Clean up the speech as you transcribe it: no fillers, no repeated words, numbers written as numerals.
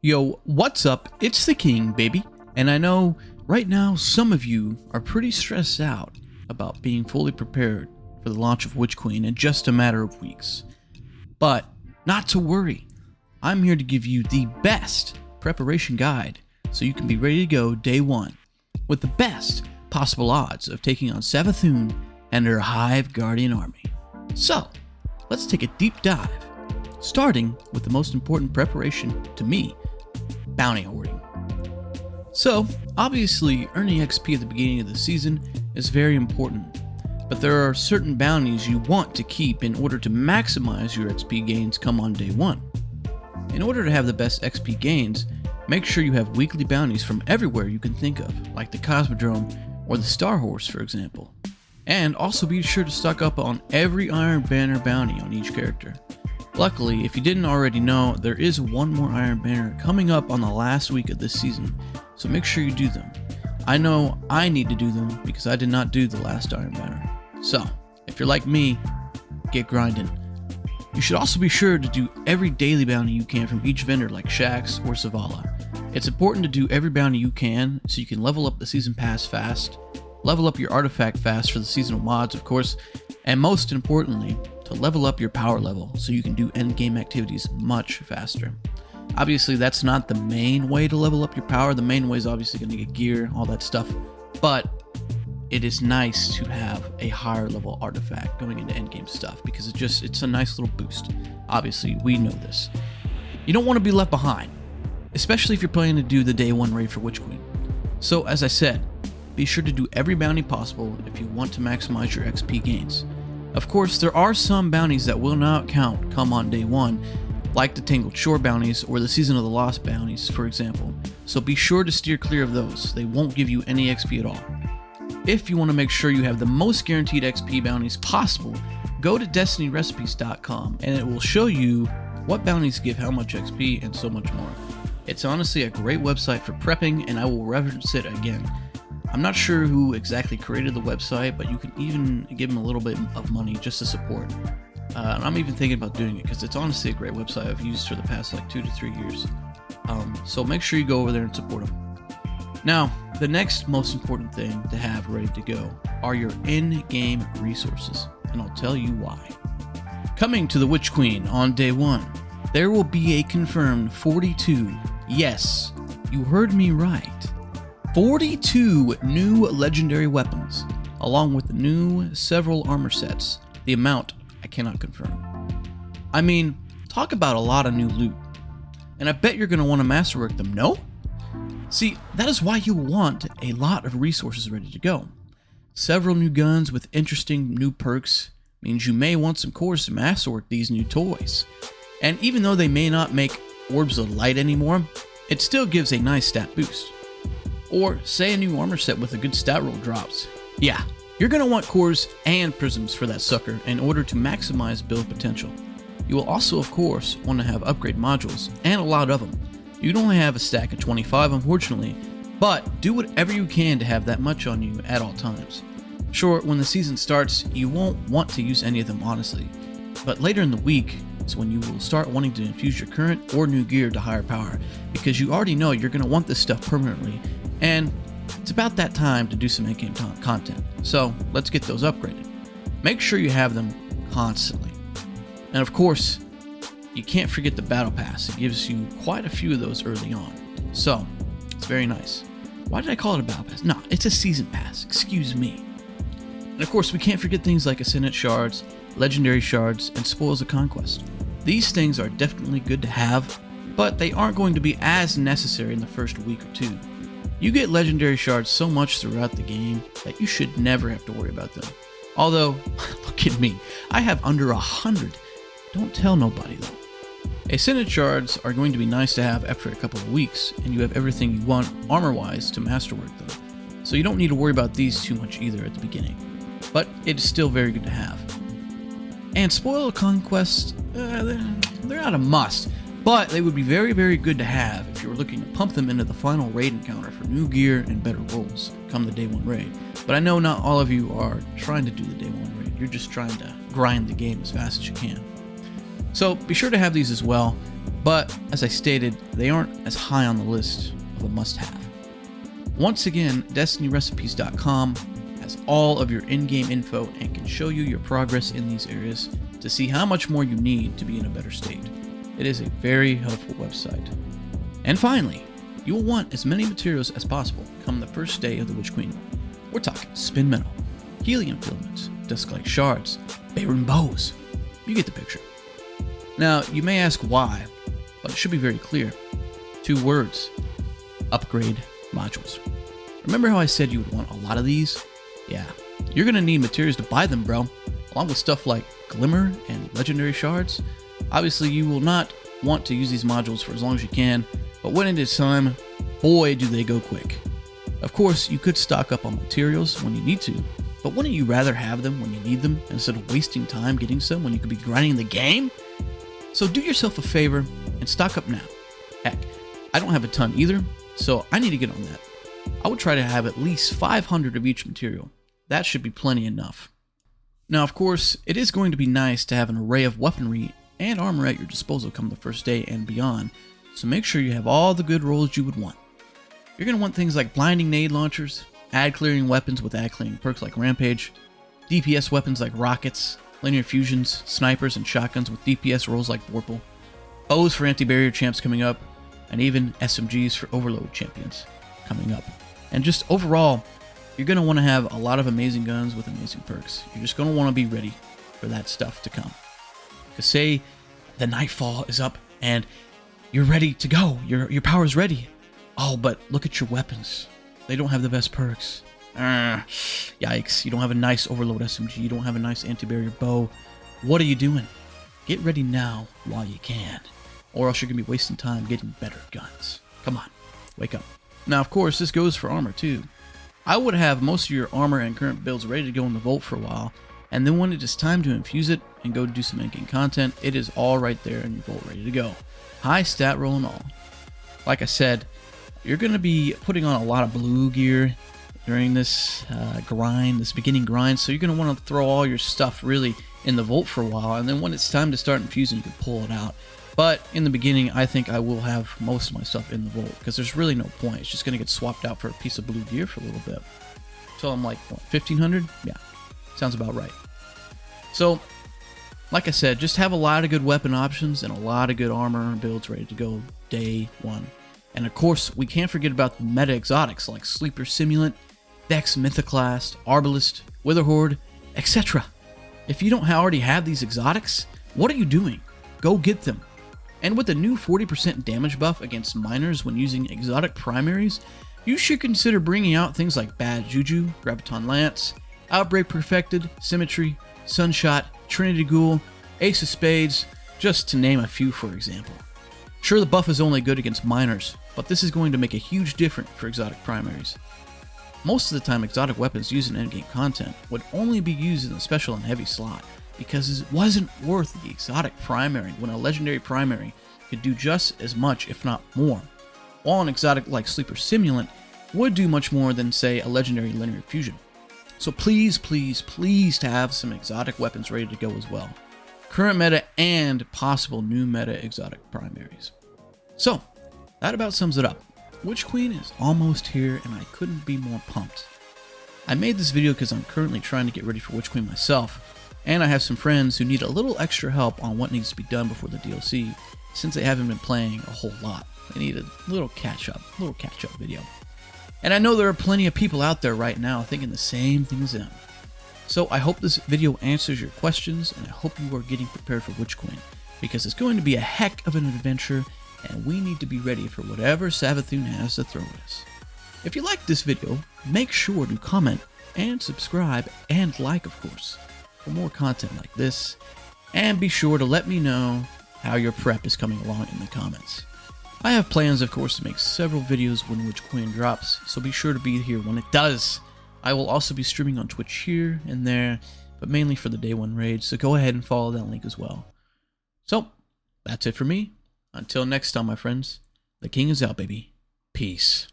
Yo, what's up? It's the King, baby. And I know right now some of you are pretty stressed out about being fully prepared for the launch of Witch Queen in just a matter of weeks. But not to worry. I'm here to give you the best preparation guide so you can be ready to go day one with the best possible odds of taking on Savathun and her Hive Guardian army. So, let's take a deep dive, starting with the most important preparation to me, bounty hoarding. So, obviously, earning XP at the beginning of the season is very important, but there are certain bounties you want to keep in order to maximize your XP gains come on day one. In order to have the best XP gains, make sure you have weekly bounties from everywhere you can think of, like the Cosmodrome or the Star Horse, for example. And also be sure to stock up on every Iron Banner bounty on each character. Luckily, if you didn't already know, there is one more Iron Banner coming up on the last week of this season, so make sure you do them. I know I need to do them because I did not do the last Iron Banner. So, if you're like me, get grinding. You should also be sure to do every daily bounty you can from each vendor like Shaxx or Zavala. It's important to do every bounty you can so you can level up the season pass fast, level up your artifact fast for the seasonal mods of course, and most importantly, to level up your power level so you can do endgame activities much faster. Obviously that's not the main way to level up your power. The main way is obviously going to get gear, all that stuff, but it is nice to have a higher level artifact going into endgame stuff because it's a nice little boost. Obviously we know this. You don't want to be left behind, especially if you're planning to do the day one raid for Witch Queen. So as I said, be sure to do every bounty possible if you want to maximize your XP gains. Of course, there are some bounties that will not count come on day one, like the Tangled Shore bounties or the Season of the Lost bounties, for example. So be sure to steer clear of those. They won't give you any XP at all. If you want to make sure you have the most guaranteed XP bounties possible, go to destinyrecipes.com and it will show you what bounties give how much XP and so much more. It's honestly a great website for prepping and I will reference it again. I'm not sure who exactly created the website, but you can even give them a little bit of money just to support. I'm even thinking about doing it because it's honestly a great website I've used for the past like 2 to 3 years. So make sure you go over there and support them. Now, the next most important thing to have ready to go are your in-game resources, and I'll tell you why. Coming to the Witch Queen on day one, there will be a confirmed 42, yes, you heard me right, 42 new legendary weapons, along with the new several armor sets. The amount I cannot confirm. I mean, talk about a lot of new loot. And I bet you're going to want to masterwork them, no? See, that is why you want a lot of resources ready to go. Several new guns with interesting new perks means you may want some cores to masterwork these new toys. And even though they may not make Orbs of Light anymore, it still gives a nice stat boost. Or say a new armor set with a good stat roll drops. Yeah, you're going to want cores and prisms for that sucker in order to maximize build potential. You will also of course want to have upgrade modules, and a lot of them. You can only have a stack of 25 unfortunately, but do whatever you can to have that much on you at all times. Sure, when the season starts, you won't want to use any of them honestly, but later in the week is when you will start wanting to infuse your current or new gear to higher power, because you already know you're going to want this stuff permanently, and it's about that time to do some in-game content. So let's get those upgraded. Make sure you have them constantly. And of course, you can't forget the Battle Pass. It gives you quite a few of those early on. So, it's very nice. Why did I call it a Battle Pass? No, it's a Season Pass. Excuse me. And of course, we can't forget things like Ascendant Shards, Legendary Shards, and Spoils of Conquest. These things are definitely good to have, but they aren't going to be as necessary in the first week or two. You get Legendary Shards so much throughout the game that you should never have to worry about them. Although, look at me, I have under 100. Don't tell nobody though. Ascendant Shards are going to be nice to have after a couple of weeks, and you have everything you want armor-wise to masterwork them. So you don't need to worry about these too much either at the beginning. But it is still very good to have. And Spoil of Conquest, they're not a must, but they would be very, very good to have if you were looking to pump them into the final raid encounter for new gear and better rolls come the day one raid. But I know not all of you are trying to do the day one raid. You're just trying to grind the game as fast as you can. So be sure to have these as well. but as I stated, they aren't as high on the list of a must-have. Once again, DestinyRecipes.com has all of your in-game info and can show you your progress in these areas to see how much more you need to be in a better state. It is a very helpful website. And finally, you will want as many materials as possible come the first day of the Witch Queen. We're talking spin metal, helium filaments, dusk-like shards, Bayron bows. You get the picture. Now, you may ask why, but it should be very clear. 2 words: upgrade modules. Remember how I said you would want a lot of these? Yeah, you're gonna need materials to buy them, bro, along with stuff like glimmer and legendary shards. Obviously, you will not want to use these modules for as long as you can, but when it is time, boy do they go quick. Of course, you could stock up on materials when you need to, but wouldn't you rather have them when you need them instead of wasting time getting some when you could be grinding the game? So do yourself a favor and stock up now. Heck, I don't have a ton either, so I need to get on that. I would try to have at least 500 of each material. That should be plenty enough. Now, of course, it is going to be nice to have an array of weaponry and armor at your disposal come the first day and beyond, so make sure you have all the good rolls you would want. You're going to want things like blinding nade launchers, ad clearing weapons with ad clearing perks like Rampage, DPS weapons like rockets, linear fusions, snipers, and shotguns with DPS rolls like Vorpal, bows for anti-barrier champs coming up, and even SMGs for overload champions coming up. And just overall, you're going to want to have a lot of amazing guns with amazing perks. You're just going to want to be ready for that stuff to come. Because say the Nightfall is up and you're ready to go. Your power's ready. Oh, but look at your weapons. They don't have the best perks. Yikes. You don't have a nice overload SMG. You don't have a nice anti-barrier bow. What are you doing? Get ready now while you can. Or else you're going to be wasting time getting better guns. Come on. Wake up. Now, of course, this goes for armor too. I would have most of your armor and current builds ready to go in the vault for a while, and then when it is time to infuse it and go do some in-game content, it is all right there in your vault ready to go. High stat roll and all. Like I said, you're going to be putting on a lot of blue gear during this grind, this beginning grind, so you're going to want to throw all your stuff really in the vault for a while, and then when it's time to start infusing, you can pull it out. But in the beginning, I think I will have most of my stuff in the vault, because there's really no point. It's just going to get swapped out for a piece of blue gear for a little bit. So I'm like, what, 1,500? Yeah, sounds about right. So, like I said, just have a lot of good weapon options and a lot of good armor builds ready to go day one. And of course, we can't forget about the meta exotics like Sleeper Simulant, Vex Mythoclast, Arbalist, Witherhoard, etc. If you don't already have these exotics, what are you doing? Go get them. And with the new 40% damage buff against miners when using exotic primaries, you should consider bringing out things like Bad Juju, Graviton Lance, Outbreak Perfected, Symmetry, Sunshot, Trinity Ghoul, Ace of Spades, just to name a few for example. Sure, the buff is only good against miners, but this is going to make a huge difference for exotic primaries. Most of the time, exotic weapons used in endgame content would only be used in the special and heavy slot, because it wasn't worth the exotic primary when a legendary primary could do just as much, if not more, while an exotic like Sleeper Simulant would do much more than, say, a legendary linear fusion. So please, please, please to have some exotic weapons ready to go as well. Current meta and possible new meta exotic primaries. So, that about sums it up. Witch Queen is almost here and I couldn't be more pumped. I made this video because I'm currently trying to get ready for Witch Queen myself, and I have some friends who need a little extra help on what needs to be done before the DLC, since they haven't been playing a whole lot. They need a little catch-up video. And I know there are plenty of people out there right now thinking the same thing as them. So I hope this video answers your questions, and I hope you are getting prepared for Witch Queen, because it's going to be a heck of an adventure, and we need to be ready for whatever Savathun has to throw at us. If you liked this video, make sure to comment and subscribe and like, of course, for more content like this, and be sure to let me know how your prep is coming along in the comments. I have plans, of course, to make several videos when Witch Queen drops, so be sure to be here when it does. I will also be streaming on Twitch here and there, but mainly for the day one raid, so go ahead and follow that link as well. So, that's it for me. Until next time, my friends, the king is out, baby. Peace.